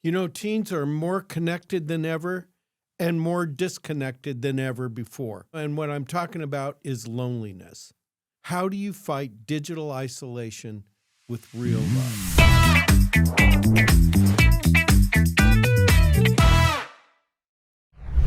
You know, teens are more connected than ever and more disconnected than ever before. And what I'm talking about is loneliness. How do you fight digital isolation with real love?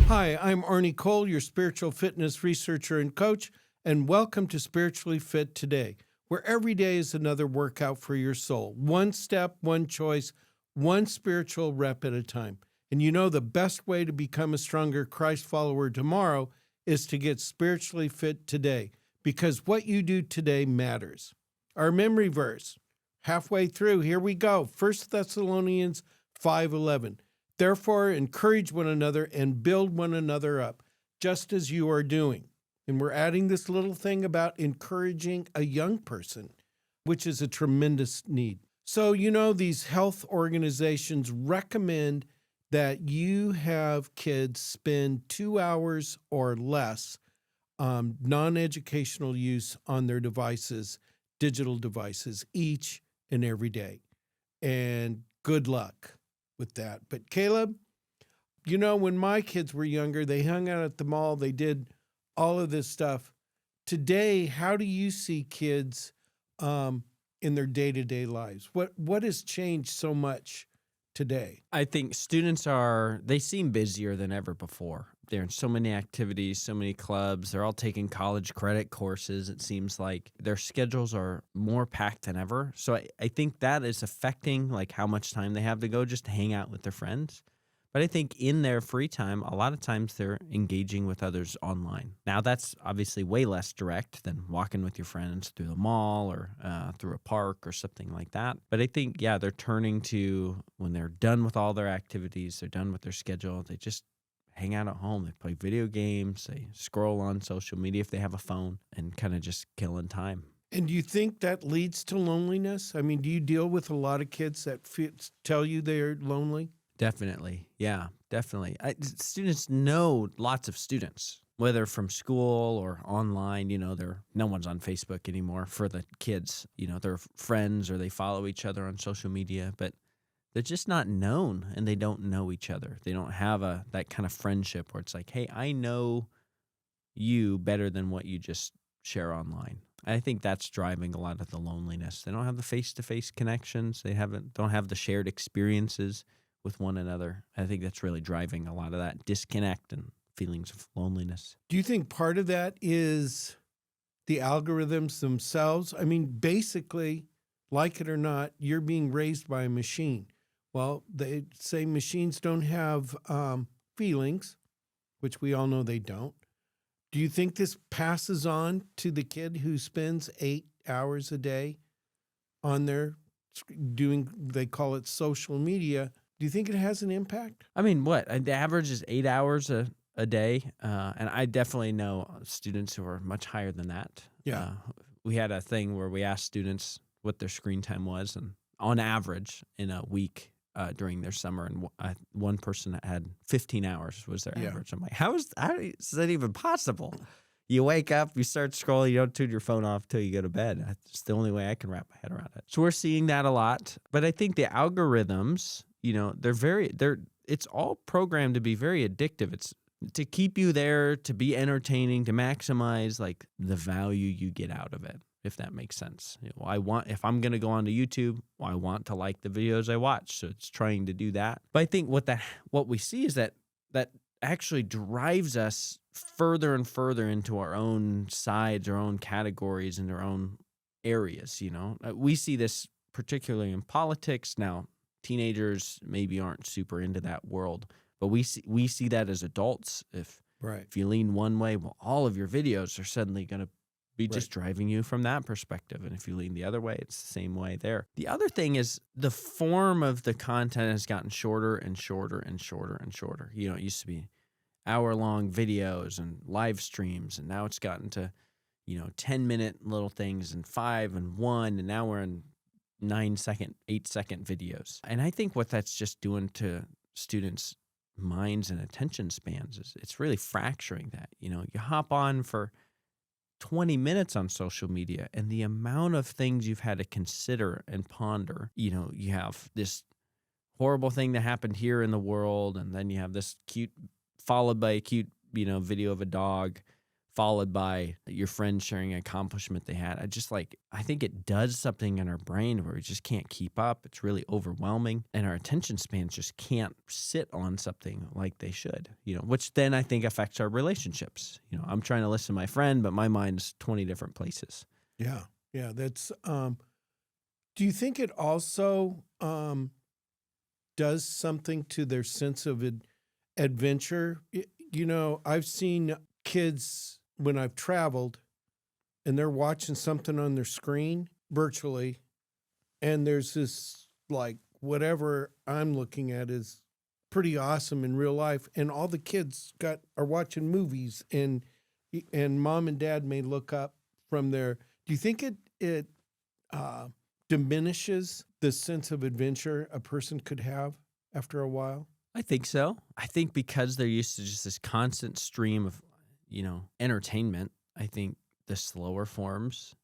Hi, I'm Arnie Cole, your spiritual fitness researcher and coach, and welcome to Spiritually Fit Today, where every day is another workout for your soul. One step, one choice, one spiritual rep at a time. And you know the best way to become a stronger Christ follower tomorrow is to get spiritually fit today, because what you do today matters. Our memory verse, halfway through, here we go, 1 Thessalonians 5:11. Therefore, encourage one another and build one another up, just as you are doing. And we're adding this little thing about encouraging a young person, which is a tremendous need. So, you know, these health organizations recommend that you have kids spend 2 hours or less non-educational use on their devices, digital devices, each and every day. And good luck with that. But Caleb, you know, when my kids were younger, they hung out at the mall, they did all of this stuff. Today, how do you see kids in their day-to-day lives? What has changed so much today? I think students they seem busier than ever before. They're in so many activities, so many clubs. They're all taking college credit courses. It seems like their schedules are more packed than ever. So I think that is affecting like how much time they have to go just to hang out with their friends. But I think in their free time, a lot of times they're engaging with others online. Now, that's obviously way less direct than walking with your friends through the mall or through a park or something like that. But I think, yeah, they're turning to, when they're done with all their activities, they're done with their schedule, they just hang out at home. They play video games, they scroll on social media if they have a phone, and kind of just killing time. And do you think that leads to loneliness? I mean, do you deal with a lot of kids that tell you they're lonely? Definitely. Yeah, definitely. Students know lots of students, whether from school or online. You know, no one's on Facebook anymore for the kids. You know, they're friends or they follow each other on social media, but they're just not known and they don't know each other. They don't have that kind of friendship where it's like, hey, I know you better than what you just share online. I think that's driving a lot of the loneliness. They don't have the face-to-face connections. They don't have the shared experiences with one another. I think that's really driving a lot of that disconnect and feelings of loneliness. Do you think part of that is the algorithms themselves? I mean, basically, like it or not, you're being raised by a machine. Well, they say machines don't have feelings, which we all know they don't. Do you think this passes on to the kid who spends 8 hours a day on they call it social media? Do you think it has an impact? I mean, what? The average is 8 hours a day. And I definitely know students who are much higher than that. Yeah. We had a thing where we asked students what their screen time was, and on average in a week during their summer, and one person had 15 hours was their average. I'm like, how is that even possible? You wake up, you start scrolling, you don't turn your phone off till you go to bed. That's the only way I can wrap my head around it. So we're seeing that a lot. But I think the algorithms, you know, it's all programmed to be very addictive. It's to keep you there, to be entertaining, to maximize like the value you get out of it, if that makes sense. You know, if I'm going to go onto YouTube, I want to like the videos I watch. So it's trying to do that. But I think what we see is that actually drives us further and further into our own sides, our own categories, and our own areas. You know, we see this particularly in politics now. Teenagers maybe aren't super into that world, but we see that as adults. If you lean one way, well, all of your videos are suddenly going to be just driving you from that perspective. And if you lean the other way, it's the same way there. The other thing is the form of the content has gotten shorter and shorter and shorter and shorter. You know, it used to be hour-long videos and live streams, and now it's gotten to, 10-minute little things and 5 and 1, and now we're in 9-second, 8-second videos. And I think what that's just doing to students' minds and attention spans is it's really fracturing that. You know, you hop on for 20 minutes on social media, and the amount of things you've had to consider and ponder, you have this horrible thing that happened here in the world, and then you have this followed by a cute, video of a dog, followed by your friend sharing an accomplishment they had. I think it does something in our brain where we just can't keep up. It's really overwhelming, and our attention spans just can't sit on something like they should, which then I think affects our relationships. I'm trying to listen to my friend, but my mind's 20 different places. Yeah. Yeah. That's, do you think it also does something to their sense of adventure? I've seen kids when I've traveled and they're watching something on their screen virtually, and there's this, like, whatever I'm looking at is pretty awesome in real life, and all the kids are watching movies, and mom and dad may look up from their. Do you think it diminishes the sense of adventure a person could have after a while? I think so. I think because they're used to just this constant stream of, entertainment, I think the slower forms,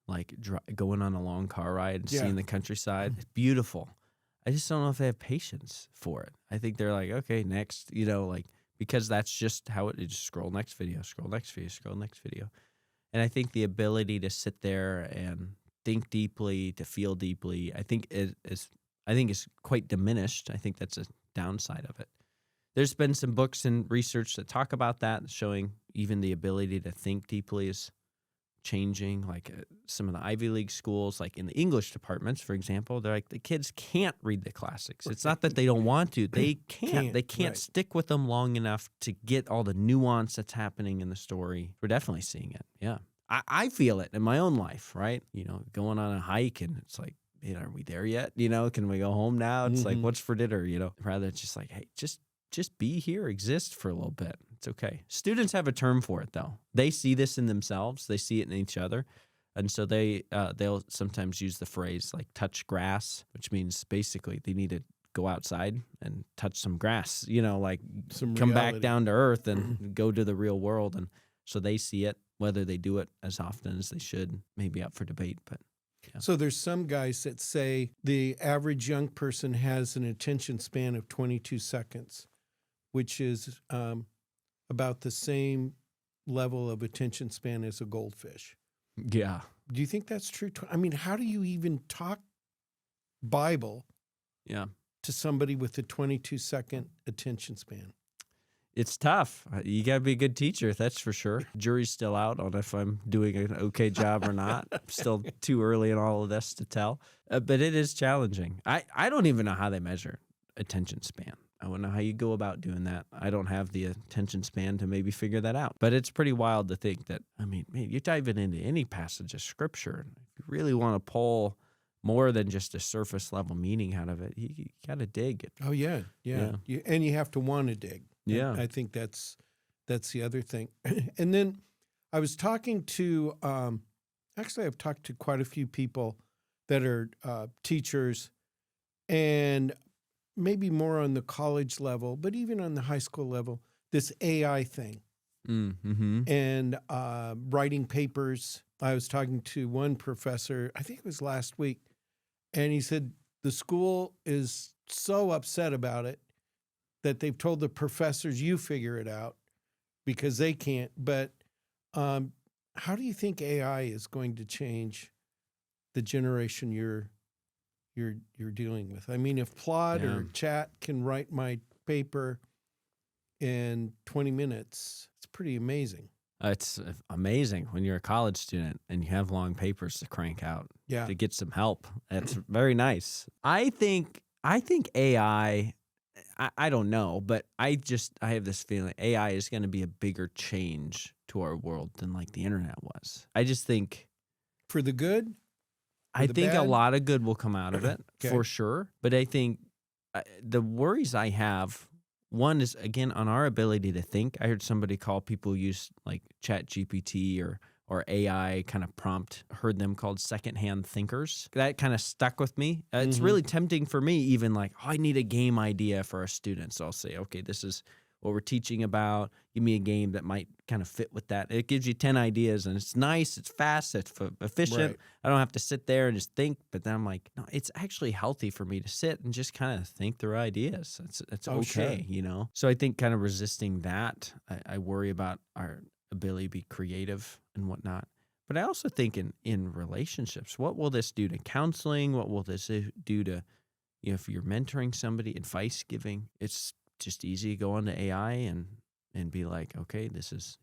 like going on a long car ride and seeing the countryside, it's beautiful. I just don't know if they have patience for it. I think they're like, okay, next, because that's just how it just scroll next video, scroll next video, scroll next video. And I think the ability to sit there and think deeply, to feel deeply, I think is quite diminished. I think that's a downside of it. There's been some books and research that talk about that, showing even the ability to think deeply is changing. Like some of the Ivy League schools, like in the English departments, for example, they're like, the kids can't read the classics. It's not that they don't want to. They can't. They can't stick with them long enough to get all the nuance that's happening in the story. We're definitely seeing it. Yeah. I feel it in my own life, right? Going on a hike and it's like, are we there yet? Can we go home now? It's like, what's for dinner? Rather it's just like, hey, just be here, exist for a little bit. It's okay. Students have a term for it, though. They see this in themselves. They see it in each other. And so they'll sometimes use the phrase like touch grass, which means basically they need to go outside and touch some grass, like some come reality. back down to earth and go to the real world. And so they see it, whether they do it as often as they should, maybe up for debate. But yeah. So there's some guys that say the average young person has an attention span of 22 seconds, which is about the same level of attention span as a goldfish. Yeah. Do you think that's true? I mean, how do you even talk Bible to somebody with a 22-second attention span? It's tough. You got to be a good teacher, that's for sure. Jury's still out on if I'm doing an okay job or not. Still too early in all of this to tell. But it is challenging. I don't even know how they measure attention span. I don't know how you go about doing that. I don't have the attention span to maybe figure that out. But it's pretty wild to think that, man, you're diving into any passage of Scripture, and if you really want to pull more than just a surface level meaning out of it, you got to dig it. Oh, yeah. And you have to want to dig. Yeah. I think that's the other thing. And then I was talking to, actually I've talked to quite a few people that are teachers, and maybe more on the college level, but even on the high school level, this AI thing. And writing papers. I was talking to one professor, I think it was last week, and he said the school is so upset about it that they've told the professors, you figure it out, because they can't. But how do you think AI is going to change the generation you're dealing with? I mean, if Plod or Chat can write my paper in 20 minutes, it's pretty amazing. It's amazing when you're a college student and you have long papers to crank out. Yeah. To get some help. It's very nice. I think AI, I don't know, but I have this feeling AI is going to be a bigger change to our world than like the internet was. I just think for the good. I think bad? a lot of good will come out of it Okay. for sure. But I think the worries I have, one is, again, on our ability to think. I heard somebody call people who use like ChatGPT or AI kind of prompt, heard them called secondhand thinkers. That kind of stuck with me. It's really tempting for me, even like, I need a game idea for our students. So I'll say, okay, this is what we're teaching about. Give me a game that might kind of fit with that. It gives you 10 ideas, and it's nice, it's fast, it's efficient. Right. I don't have to sit there and just think. But then I'm like, no, it's actually healthy for me to sit and just kind of think through ideas. It's Oh, sure. okay, So I think kind of resisting that, I worry about our ability to be creative and whatnot. But I also think in relationships, what will this do to counseling? What will this do to, if you're mentoring somebody, advice giving? It's just easy to go onto AI and be like, okay, this is,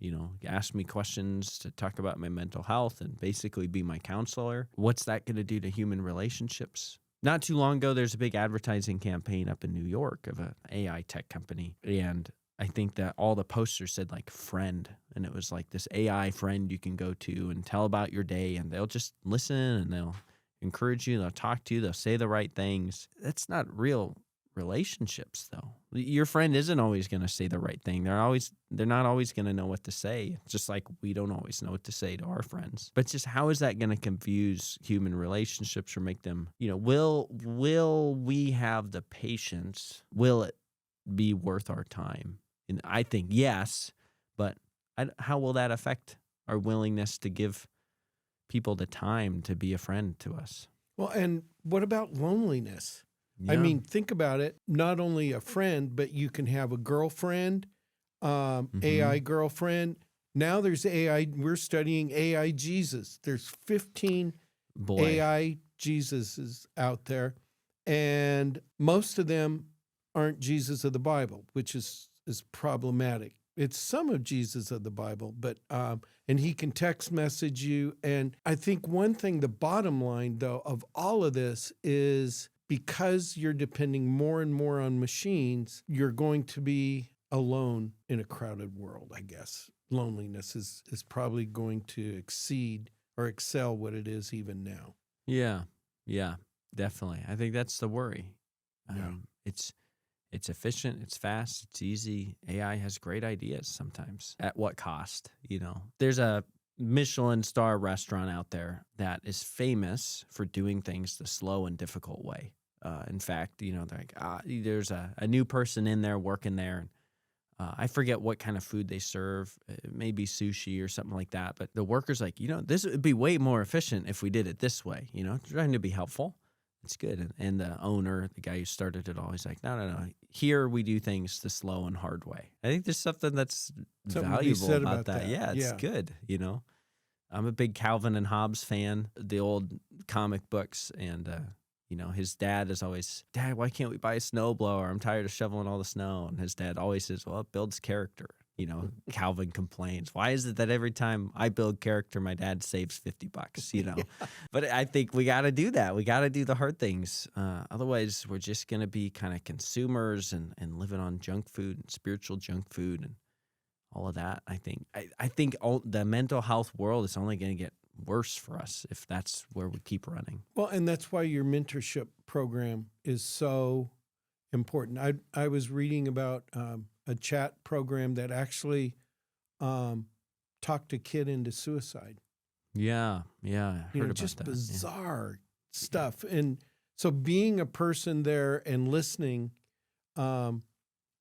ask me questions to talk about my mental health and basically be my counselor. What's that going to do to human relationships? Not too long ago, there's a big advertising campaign up in New York of an AI tech company. And I think that all the posters said like friend. And it was like this AI friend you can go to and tell about your day. And they'll just listen and they'll encourage you. They'll talk to you. They'll say the right things. That's not real relationships, though. Your friend isn't always going to say the right thing. They're not always going to know what to say, just like we don't always know what to say to our friends. But just how is that going to confuse human relationships or make them, will we have the patience? Will it be worth our time? And I think yes, but how will that affect our willingness to give people the time to be a friend to us? Well, and what about loneliness? Yeah. I mean, think about it. Not only a friend, but you can have a girlfriend, AI girlfriend. Now there's AI. We're studying AI Jesus. There's 15 AI Jesuses out there, and most of them aren't Jesus of the Bible, which is problematic. It's some of Jesus of the Bible, but and he can text message you. And I think one thing, the bottom line though of all of this is, because you're depending more and more on machines, you're going to be alone in a crowded world, I guess. Loneliness is probably going to exceed or excel what it is even now. Yeah, definitely. I think that's the worry. Yeah. It's efficient, it's fast, it's easy. AI has great ideas sometimes. At what cost? There's a Michelin star restaurant out there that is famous for doing things the slow and difficult way. In fact, they're like, there's a new person in there working there. And I forget what kind of food they serve. It may be sushi or something like that. But the worker's like, this would be way more efficient if we did it this way, trying to be helpful. It's good. And the owner, the guy who started it all, he's like, no. Here we do things the slow and hard way. I think there's something that's valuable about that. Yeah, it's good, I'm a big Calvin and Hobbes fan, the old comic books. And, his dad is always, Dad, why can't we buy a snowblower? I'm tired of shoveling all the snow. And his dad always says, well, it builds character. Calvin complains, why is it that every time I build character, my dad saves $50, Yeah. But I think we got to do that. We got to do the hard things. Otherwise, we're just going to be kind of consumers and living on junk food and spiritual junk food and all of that. I think the mental health world is only going to get worse for us if that's where we keep running. Well, and that's why your mentorship program is so important. I was reading about a chat program that actually talked a kid into suicide. Yeah, I heard about just that. Bizarre stuff. And so being a person there and listening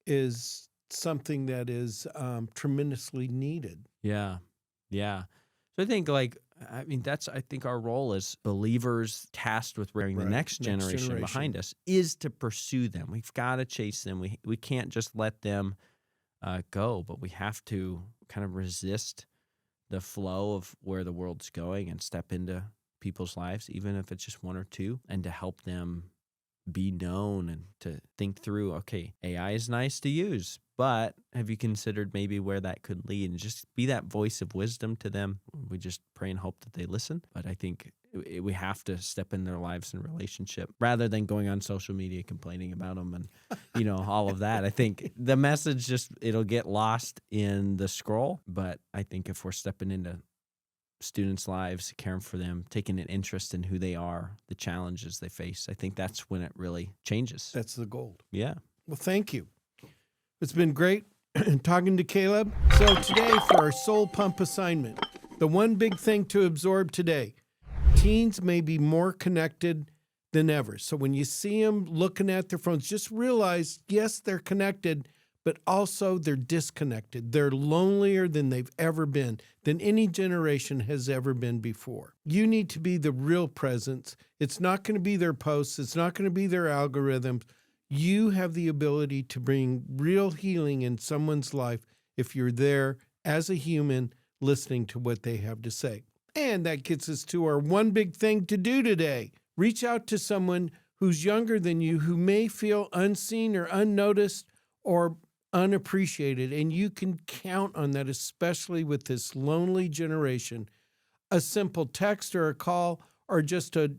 is something that is tremendously needed. Yeah. So I think that's our role as believers tasked with bringing the next generation behind us is to pursue them. We've got to chase them. We can't just let them go, but we have to kind of resist the flow of where the world's going and step into people's lives, even if it's just one or two, and to help them be known and to think through, okay, AI is nice to use, but have you considered maybe where that could lead? And just be that voice of wisdom to them. We just pray and hope that they listen. But I think we have to step in their lives and relationship rather than going on social media complaining about them and, all of that. I think the message it'll get lost in the scroll. But I think if we're stepping into students' lives, caring for them, taking an interest in who they are, the challenges they face, I think that's when it really changes. That's the gold. Yeah. Well, thank you. It's been great talking to Caleb. So today for our soul pump assignment, the one big thing to absorb today, teens may be more connected than ever. So when you see them looking at their phones, just realize, yes, they're connected, but also they're disconnected. They're lonelier than they've ever been, than any generation has ever been before. You need to be the real presence. It's not going to be their posts. It's not going to be their algorithms. You have the ability to bring real healing in someone's life if you're there as a human listening to what they have to say. And that gets us to our one big thing to do today. Reach out to someone who's younger than you, who may feel unseen or unnoticed or unappreciated. And you can count on that, especially with this lonely generation. A simple text or a call or just a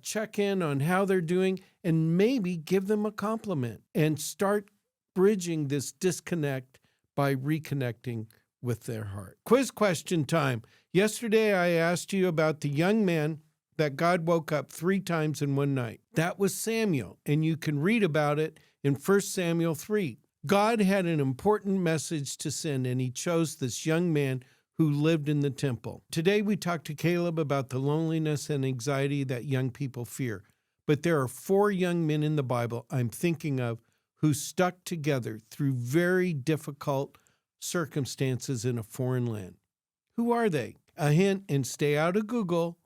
check-in on how they're doing, and maybe give them a compliment and start bridging this disconnect by reconnecting with their heart. Quiz question time. Yesterday, I asked you about the young man that God woke up 3 times in one night. That was Samuel, and you can read about it in 1 Samuel 3. God had an important message to send, and he chose this young man who lived in the temple. Today, we talked to Caleb about the loneliness and anxiety that young people fear. But there are 4 young men in the Bible I'm thinking of who stuck together through very difficult circumstances in a foreign land. Who are they? A hint, and stay out of Google.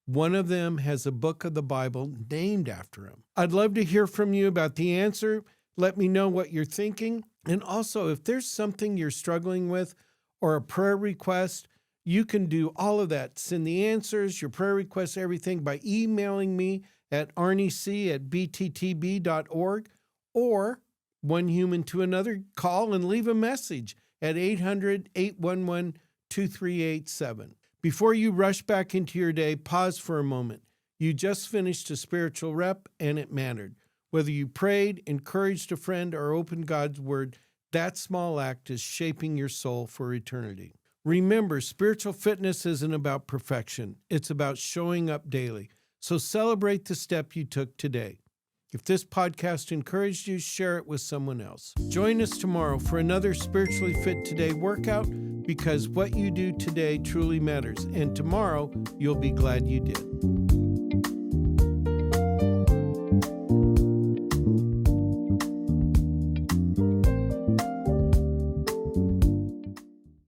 One of them has a book of the Bible named after him. I'd love to hear from you about the answer. Let me know what you're thinking. And also, if there's something you're struggling with or a prayer request, you can do all of that. Send the answers, your prayer requests, everything by emailing me at arniec@bttb.org, or one human to another, call and leave a message at 800-811-2387. Before you rush back into your day, pause for a moment. You just finished a spiritual rep, and it mattered. Whether you prayed, encouraged a friend, or opened God's Word, that small act is shaping your soul for eternity. Remember, spiritual fitness isn't about perfection. It's about showing up daily. So celebrate the step you took today. If this podcast encouraged you, share it with someone else. Join us tomorrow for another Spiritually Fit Today workout, because what you do today truly matters, and tomorrow you'll be glad you did.